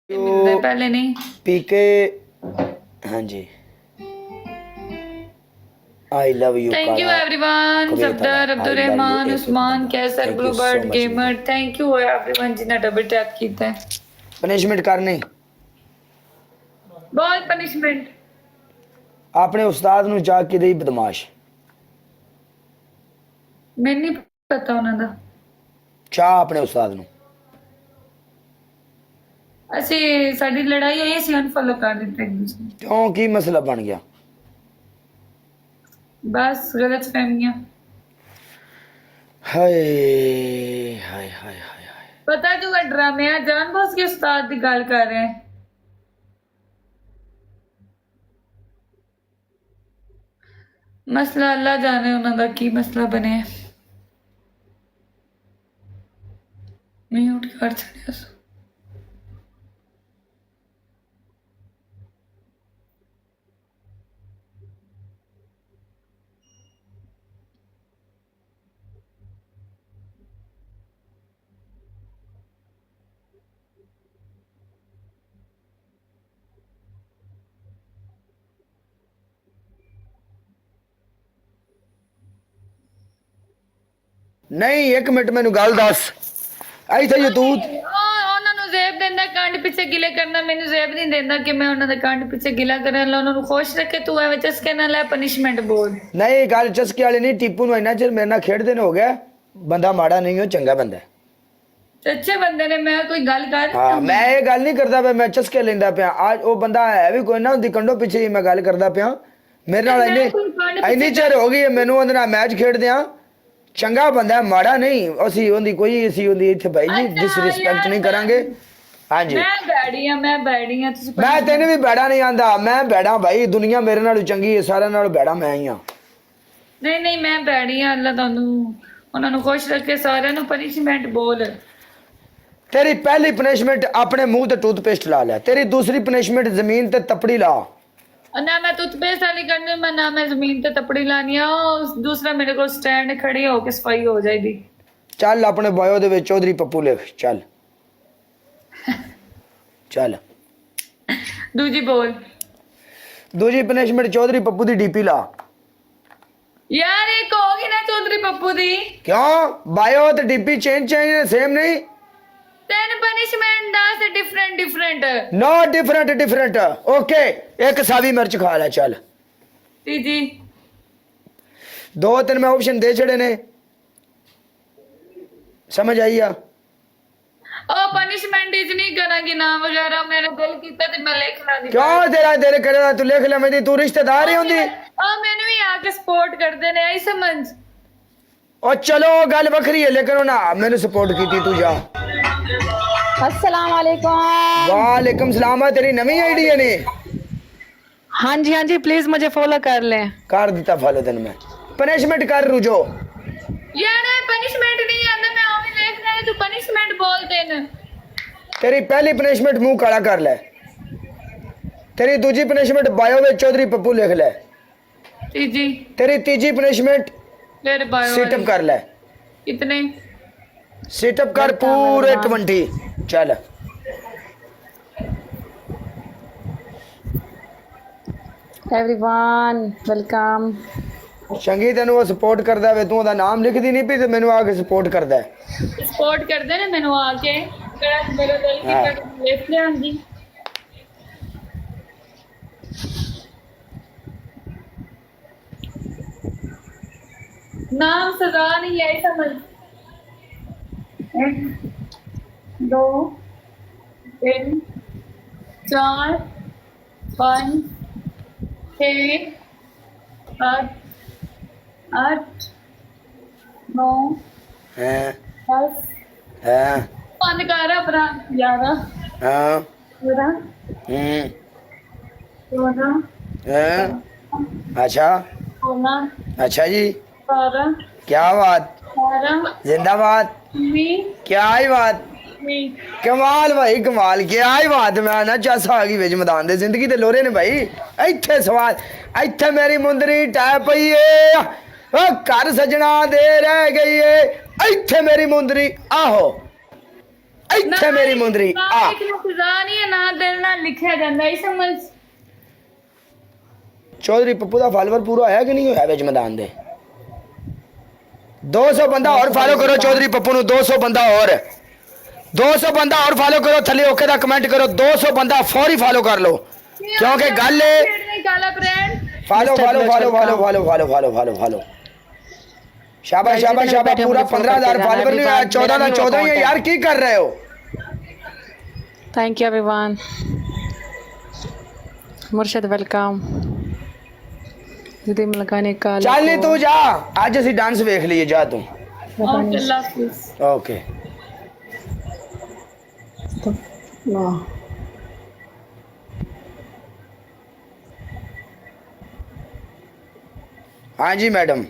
तो पहले नहीं पीके हाँ जी I love you thank you everyone Safdar Abdul Rahman Usman Qaiser blue bird gamer thank you everyone जिन्हें डबल टैप कीता है पनिशमेंट करनी बहुत पनिशमेंट अपने उस्ताद ਨੂੰ ਜਾ ਕੇ ਦੇਈ ਬਦਮਾਸ਼ ਮੈਨੂੰ ਨਹੀਂ ਪਤਾ ਉਹਨਾਂ ਦਾ ਚਾਹ ਆਪਣੇ ਉਸਤਾਦ ਨੂੰ ਅਸੀਂ ਸਾਡੀ ਲੜਾਈ ਹੋਈ ਸੀ ਅਨਫੋਲੋ ਕਰ ਦਿੱਤਾ ਇੱਕ ਦੂਸਰੇ ਨੂੰ। ਕਿਉਂ ਕੀ ਮਸਲਾ ਬਣ ਗਿਆ बस गलत फहमियां ਹਾਏ ਹਾਏ ਹਾਏ ਹਾਏ ਹਾਏ पता तू ड्रामे जान बस के उस्ताद की गल कर रहे हैं मसला अल्लाह जाने उन्हों का की मसला बने म्यूट कर छड़िया ਨਹੀਂ ਇੱਕ ਮਿੰਟ ਮੈਨੂੰ ਗੱਲ ਦੱਸ ਇੱਥੇ ਜੇ ਤੂੰ ਉਹਨਾਂ ਨੂੰ ਜ਼ੇਬ ਦਿੰਦਾ ਕੰਡ ਪਿੱਛੇ ਗਿਲੇ ਕਰਨਾ ਮੈਨੂੰ ਜ਼ੇਬ ਨਹੀਂ ਦਿੰਦਾ ਕਿ ਮੈਂ ਉਹਨਾਂ ਦੇ ਕੰਡ ਪਿੱਛੇ ਗਿਲਾ ਕਰਨ ਲਾ ਉਹਨਾਂ ਨੂੰ ਖੁਸ਼ ਰੱਖੇ ਤੂੰ ਐਵੇਂ ਚਸਕੇ ਨਾਲ ਲੈ ਪਨਿਸ਼ਮੈਂਟ ਬੋਲ ਨਹੀਂ ਗੱਲ ਚਸਕੇ ਵਾਲੀ ਨਹੀਂ ਟੀਪੂ ਨੂੰ ਇੰਨਾ ਚਿਰ ਮੇਰੇ ਨਾਲ ਖੇਡਦੇ ਨੇ ਹੋ ਗਿਆ ਬੰਦਾ ਮਾੜਾ ਨਹੀਂ ਉਹ ਚੰਗਾ ਬੰਦਾ ਹੈ ਅੱਛੇ ਬੰਦੇ ਨੇ ਮੈਂ ਕੋਈ ਗੱਲ ਕਰ ਹਾਂ ਮੈਂ ਇਹ ਗੱਲ ਨਹੀਂ ਕਰਦਾ ਪਿਆ ਮੈਂ ਚਸਕੇ ਲੈਂਦਾ ਪਿਆ ਅੱਜ ਉਹ ਬੰਦਾ ਹੈ ਵੀ ਕੋਈ ਨਾ ਉਹਦੀ ਕੰਡੋ ਪਿੱਛੇ ਹੀ ਮੈਂ ਗੱਲ ਕਰਦਾ ਪਿਆ ਮੇਰੇ ਨਾਲ ਇੰਨੀ ਚਿਰ ਹੋ ਗਈ ਮੈਨੂੰ ਉਹਦੇ ਨਾਲ ਮੈਚ ਖੇਡਦੇ ਆ ਚੰਗਾ ਬੰਦਾ ਮਾੜਾ ਨਹੀਂ ਅਸੀਂ ਉਹਦੀ ਇੱਥੇ ਭਾਈ ਜੀ ਡਿਸਰਿਸਪੈਕਟ ਨਹੀਂ ਕਰਾਂਗੇ ਹਾਂਜੀ ਮੈਂ ਬੈੜੀ ਆ ਤੁਸੀਂ ਮੈਂ ਤੈਨੂੰ ਵੀ ਬੈੜਾ ਨਹੀਂ ਆਂਦਾ ਮੈਂ ਬੈੜਾ ਭਾਈ ਦੁਨੀਆ ਮੇਰੇ ਨਾਲੋਂ ਚੰਗੀ ਹੈ ਸਾਰਿਆਂ ਨਾਲੋਂ ਬੈੜਾ ਮੈਂ ਹੀ ਆ ਨਹੀਂ ਮੈਂ ਬੈੜੀ ਆ ਅੱਲਾ ਤੁਹਾਨੂੰ ਉਹਨਾਂ ਨੂੰ ਖੁਸ਼ ਰੱਖੇ ਸਾਰਿਆਂ ਨੂੰ ਪਨਿਸ਼ਮੈਂਟ ਬੋਲ तेरी पहली पनिशमेंट अपने मुंह ते टूथपेस्ट ला लिया तेरी दूसरी पनिशमेंट जमीन ते तपड़ी ला ना मैं टूथपेस्ट वाली करनी मैं ना मैं जमीन ते तपड़ी लानी आ दूसरा मेरे को स्टैंड खड़ी होके सफाई हो जाएगी चल अपने बायो दे विच चौधरी पप्पू लिख चल चल दूजी बोल दूजी पनिशमेंट चौधरी पप्पू दी डीपी ला यार एक होगी ना चौधरी पप्पू दी क्यों बायो ते डीपी चेंज सेम नहीं तेन पनिशमेंट दस डिफरेंट नो डिफरेंट ओके एक सावी मिर्च खा ले चल जी दो तीन मैं ऑप्शन दे छड़े ने समझ आई आ ओ पनिशमेंट इज नहीं करांगी नाम वगैरह मेरा दिल कीता ते मैं लिख ला दी क्यों तेरा दिल करे तू लिख ले मेरी तू रिश्तेदार ही होंदी आ मैंने भी आके सपोर्ट कर देने आई समझ और चलो गल बखरी है लेकिन ना मैंने सपोर्ट की तू जा अस्सलाम वालेकुम वालेकुम सलाम तेरी नवी आईडी है ने हाँ जी प्लीज मुझे फॉलो कर लें कर दिता फॉलो तेन मैं पनिशमेंट कर रुजो यार पनिशमेंट नहीं आंदा मैं ओवे देख रहा है तू पनिशमेंट बोल देन तेरी पहली पनिशमेंट मुंह काला कर ले तेरी दूसरी पनिशमेंट बायो में चौधरी पप्पू लिख ले जी तेरी तीसरी पनिशमेंट फिर बायो सिटअप कर ले कितने सिटअप कर पूरे 20 चल एवरीवन वेलकम चंगी तेन वो सपोर्ट करता है तू नाम लिखती नहीं पी तो मैनू आके सपोर्ट करता है सपोर्ट कर दे ना मैनू आके कड़ा मेरा दिल की कर लिख ले आंदी नाम सजा नहीं है समझ 1 2 3 4 5 6 7 8 9 हैं 10 हैं बंद कर अपना 11 हाँ 12 14 हैं अच्छा 16 अच्छा जी 17 क्या बात 18 जिंदाबाद 19 क्या ही बात कमाल भाई कमाल क्या ही बात मैं ना चस आ गई बिच मैदान दे जिंदगी दे लोरे ने भाई इत्थे सवाल इत्थे मेरी मुंदरी टै पई है ओ घर सजना दे रह गई है इत्थे मेरी मुंदरी आहो ਇੱਥੇ ਮੇਰੀ ਮੁੰਦਰੀ ਆ ਫਿਜ਼ਾ ਨਹੀਂ ਹੈ ਨਾ ਦਿਲ ਨਾਲ ਲਿਖਿਆ ਜਾਂਦਾ ਇਹ ਸਮਝ ਚੌਧਰੀ ਪੱਪੂ ਦਾ ਫਾਲੋਵਰ ਪੂਰਾ ਹੋਇਆ ਕਿ ਨਹੀਂ ਹੋਇਆ ਵਿੱਚ ਮੈਦਾਨ ਦੇ 200 ਬੰਦਾ ਹੋਰ ਫਾਲੋ ਕਰੋ ਚੌਧਰੀ ਪੱਪੂ ਨੂੰ 200 ਬੰਦਾ ਹੋਰ 200 ਬੰਦਾ ਹੋਰ ਫਾਲੋ ਕਰੋ ਥੱਲੇ ਓਕੇ ਦਾ ਕਮੈਂਟ ਕਰੋ 200 ਬੰਦਾ ਫੌਰੀ ਫਾਲੋ ਕਰ ਲਓ ਕਿਉਂਕਿ ਗੱਲ ਹੈ ਕਾਲਾ brand follow follow follow follow follow follow follow follow follow शाबाश शाबाश शाबाश पूरा 15,000 फॉलोवर नहीं आया 14 ना 14 ही है यार की कर रहे हो thank you everyone Murshad welcome rhythm लगाने का चल नहीं तू जा आज ਅਸੀਂ डांस ਵੇਖ ਲਈਏ ਜਾ ਤੂੰ ਓਕੇ ਅੱਲਾ ਹਾਫਿਜ਼ ओके हाँ जी मैडम